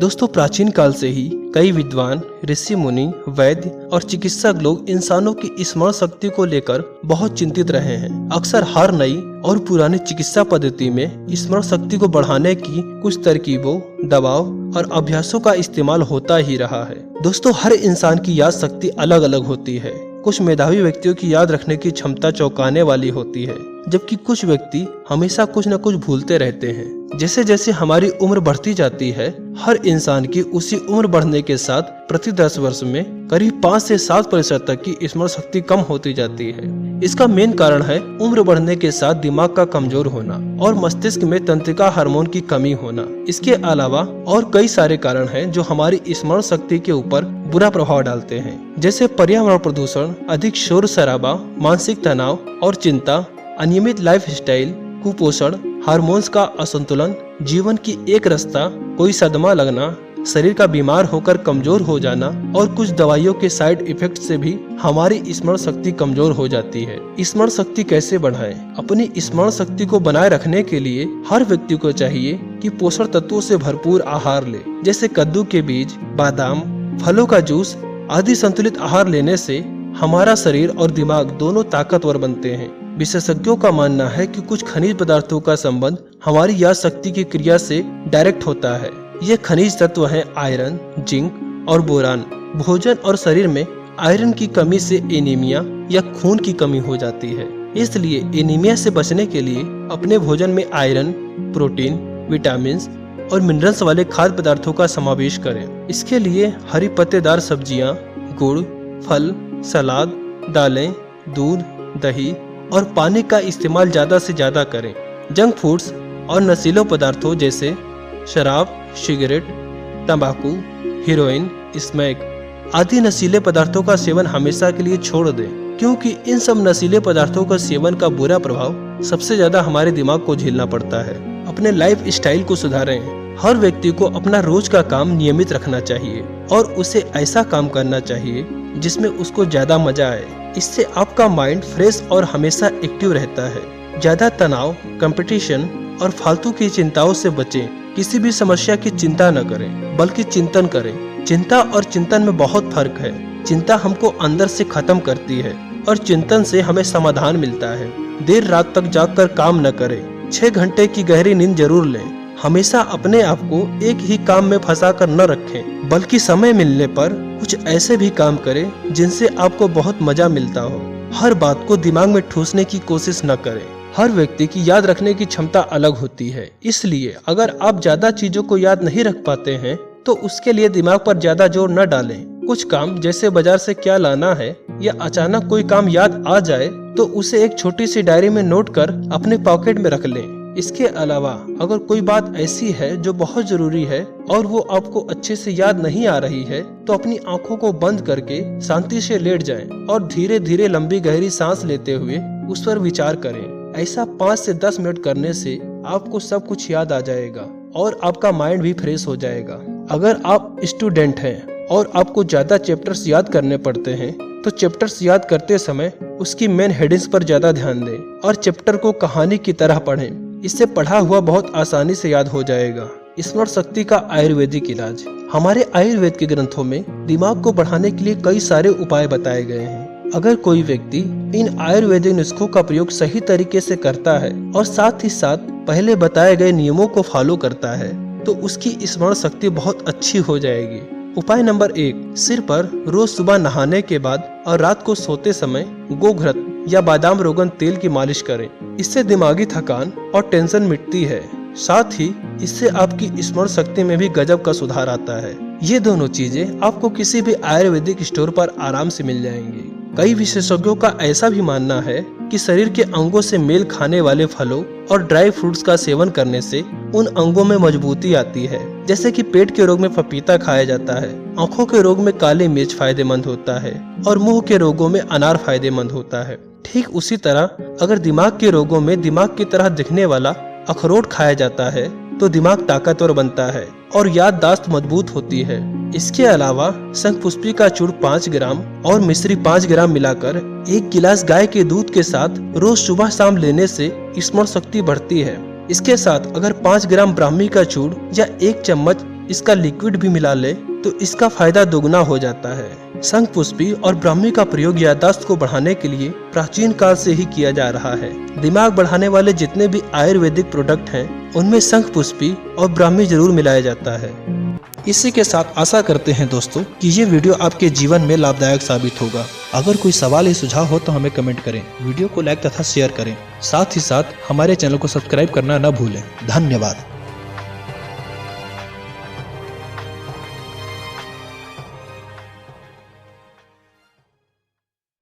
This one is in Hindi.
दोस्तों, प्राचीन काल से ही कई विद्वान, ऋषि मुनि, वैद्य और चिकित्सक लोग इंसानों की स्मरण शक्ति को लेकर बहुत चिंतित रहे हैं। अक्सर हर नई और पुरानी चिकित्सा पद्धति में स्मरण शक्ति को बढ़ाने की कुछ तरकीबों, दवाओं और अभ्यासों का इस्तेमाल होता ही रहा है। दोस्तों, हर इंसान की याद शक्ति अलग अलग होती है। कुछ मेधावी व्यक्तियों की याद रखने की क्षमता चौंकाने वाली होती है, जबकि कुछ व्यक्ति हमेशा कुछ न कुछ भूलते रहते हैं। जैसे जैसे हमारी उम्र बढ़ती जाती है, हर इंसान की उसी उम्र बढ़ने के साथ प्रति 10 वर्ष में करीब 5 से 7% तक की स्मरण शक्ति कम होती जाती है। इसका मेन कारण है उम्र बढ़ने के साथ दिमाग का कमजोर होना और मस्तिष्क में तंत्रिका हार्मोन की कमी होना। इसके अलावा और कई सारे कारण हैं जो हमारी स्मरण शक्ति के ऊपर बुरा प्रभाव डालते हैं, जैसे पर्यावरण प्रदूषण, अधिक शोर शराबा, मानसिक तनाव और चिंता, अनियमित लाइफस्टाइल, कुपोषण, हार्मोन्स का असंतुलन, जीवन की एक रास्ता, कोई सदमा लगना, शरीर का बीमार होकर कमजोर हो जाना और कुछ दवाइयों के साइड इफेक्ट से भी हमारी स्मरण शक्ति कमजोर हो जाती है। स्मरण शक्ति कैसे बढ़ाएं? अपनी स्मरण शक्ति को बनाए रखने के लिए हर व्यक्ति को चाहिए कि पोषण तत्वों से भरपूर आहार ले, जैसे कद्दू के बीज, बादाम, फलों का जूस आदि। संतुलित आहार लेने से हमारा शरीर और दिमाग दोनों ताकतवर बनते हैं। विशेषज्ञों का मानना है कि कुछ खनिज पदार्थों का संबंध हमारी याद शक्ति की क्रिया से डायरेक्ट होता है। ये खनिज तत्व हैं आयरन, जिंक और बोरान। भोजन और शरीर में आयरन की कमी से एनीमिया या खून की कमी हो जाती है। इसलिए एनीमिया से बचने के लिए अपने भोजन में आयरन, प्रोटीन, विटामिन और मिनरल्स वाले खाद्य पदार्थों का समावेश करें। इसके लिए हरी पत्तेदार सब्जियां, गुड़, फल, सलाद, दालें, दूध, दही और पानी का इस्तेमाल ज्यादा से ज्यादा करें। जंक फूड्स और नशीले पदार्थों जैसे शराब, सिगरेट, तंबाकू, हीरोइन, स्मैक आदि नशीले पदार्थों का सेवन हमेशा के लिए छोड़ दें, क्योंकि इन सब नशीले पदार्थों का सेवन का बुरा प्रभाव सबसे ज्यादा हमारे दिमाग को झेलना पड़ता है। अपने लाइफ स्टाइल को सुधारें। हर व्यक्ति को अपना रोज का काम नियमित रखना चाहिए और उसे ऐसा काम करना चाहिए जिसमें उसको ज्यादा मजा आए। इससे आपका माइंड फ्रेश और हमेशा एक्टिव रहता है। ज्यादा तनाव, कंपटीशन और फालतू की चिंताओं से बचें। किसी भी समस्या की चिंता न करें, बल्कि चिंतन करें। चिंता और चिंतन में बहुत फर्क है। चिंता हमको अंदर से खत्म करती है और चिंतन से हमें समाधान मिलता है। देर रात तक जागकर काम न करें। 6 घंटे की गहरी नींद जरूर लें। हमेशा अपने आप को एक ही काम में फंसा कर न रखें, बल्कि समय मिलने पर कुछ ऐसे भी काम करें जिनसे आपको बहुत मजा मिलता हो। हर बात को दिमाग में ठूसने की कोशिश न करें। हर व्यक्ति की याद रखने की क्षमता अलग होती है, इसलिए अगर आप ज्यादा चीजों को याद नहीं रख पाते हैं तो उसके लिए दिमाग पर ज्यादा जोर न डालें। कुछ काम जैसे बाजार से क्या लाना है या अचानक कोई काम याद आ जाए तो उसे एक छोटी सी डायरी में नोट कर अपने पॉकेट में रख लें। इसके अलावा अगर कोई बात ऐसी है जो बहुत जरूरी है और वो आपको अच्छे से याद नहीं आ रही है तो अपनी आंखों को बंद करके शांति से लेट जाएं और धीरे धीरे लंबी गहरी सांस लेते हुए उस पर विचार करें। ऐसा 5 से 10 मिनट करने से आपको सब कुछ याद आ जाएगा और आपका माइंड भी फ्रेश हो जाएगा। अगर आप स्टूडेंट हैं और आपको ज्यादा चैप्टर्स याद करने पड़ते हैं तो चैप्टर्स याद करते समय उसकी मेन हेडिंग्स पर ज्यादा ध्यान दें और चैप्टर को कहानी की तरह पढ़ें। इससे पढ़ा हुआ बहुत आसानी से याद हो जाएगा। स्मरण शक्ति का आयुर्वेदिक इलाज। हमारे आयुर्वेद के ग्रंथों में दिमाग को बढ़ाने के लिए कई सारे उपाय बताए गए हैं। अगर कोई व्यक्ति इन आयुर्वेदिक नुस्खों का प्रयोग सही तरीके से करता है और साथ ही साथ पहले बताए गए नियमों को फॉलो करता है तो उसकी स्मरण शक्ति बहुत अच्छी हो जाएगी। उपाय नंबर 1, सिर पर रोज सुबह नहाने के बाद और रात को सोते समय गोघृत या बादाम रोगन तेल की मालिश करें। इससे दिमागी थकान और टेंशन मिटती है। साथ ही इससे आपकी स्मरण शक्ति में भी गजब का सुधार आता है। ये दोनों चीजें आपको किसी भी आयुर्वेदिक स्टोर पर आराम से मिल जाएंगी। कई विशेषज्ञों का ऐसा भी मानना है कि शरीर के अंगों से मेल खाने वाले फलों और ड्राई फ्रूट्स का सेवन करने से उन अंगों में मजबूती आती है। जैसे कि पेट के रोग में पपीता खाया जाता है, आंखों के रोग में काली मिर्च फायदेमंद होता है और मुंह के रोगों में अनार फायदेमंद होता है। ठीक उसी तरह अगर दिमाग के रोगों में दिमाग की तरह दिखने वाला अखरोट खाया जाता है तो दिमाग ताकतवर बनता है और याददाश्त मजबूत होती है। इसके अलावा शंखपुष्पी का चूर्ण 5 ग्राम और मिश्री 5 ग्राम मिलाकर 1 गिलास गाय के दूध के साथ रोज सुबह शाम लेने से स्मरण शक्ति बढ़ती है। इसके साथ अगर 5 ग्राम ब्राह्मी का चूर्ण या 1 चम्मच इसका लिक्विड भी मिला ले तो इसका फायदा दोगुना हो जाता है। शंखपुष्पी और ब्राह्मी का प्रयोग याददाश्त को बढ़ाने के लिए प्राचीन काल से ही किया जा रहा है। दिमाग बढ़ाने वाले जितने भी आयुर्वेदिक प्रोडक्ट हैं उनमें शंखपुष्पी और ब्राह्मी जरूर मिलाया जाता है। इसी के साथ आशा करते हैं दोस्तों कि ये वीडियो आपके जीवन में लाभदायक साबित होगा। अगर कोई सवाल या सुझाव हो तो हमें कमेंट करें, वीडियो को लाइक तथा शेयर करें। साथ ही साथ हमारे चैनल को सब्सक्राइब करना न भूलें। धन्यवाद।